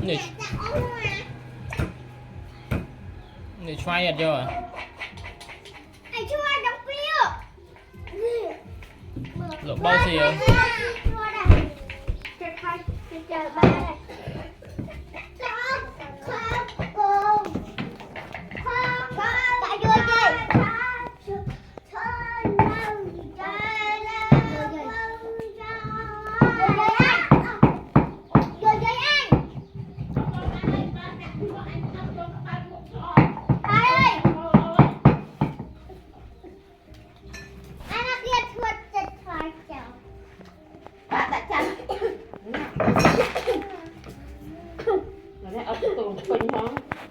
để xoay hết chưa anh cho ăn đóng phiêu lộ bao xì à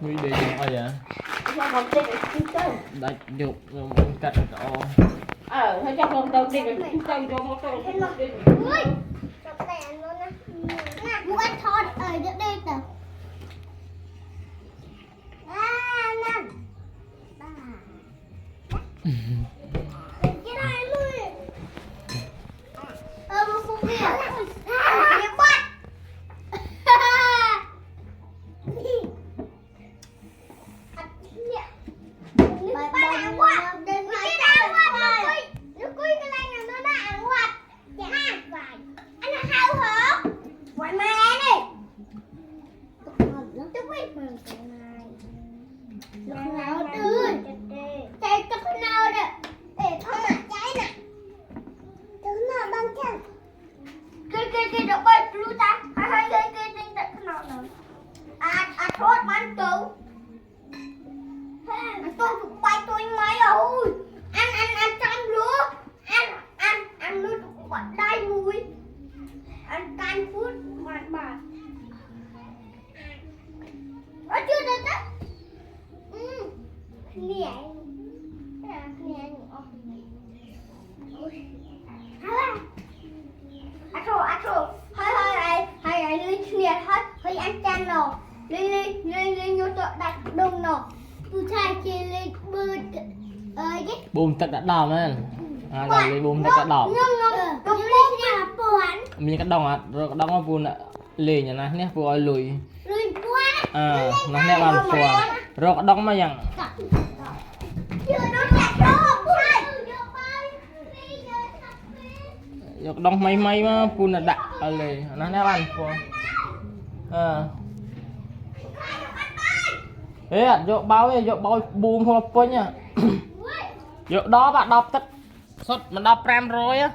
Nguy đi nhỏ vậy đặt dục rồi mình cắt cỏ thôi cho con tao đi rồi cho một con muốn ăn thon ở giữa đây tờ năm cái này luôn một phụ việc việc bắt bùm tật đã đòn lên là lấy bùm tật đã đòn mình cái đòn rồi cái đòn nó buồn lì nhỉ nè vừa lùi nó nè bàn phù rồi cái đòn mà dạng cái đòn may mà buồn là đặt lì nó nè bàn phù ê dọ bao bùm hoa pun nha dọ đó bạn đọc tất xuất mình đọc pram rồi á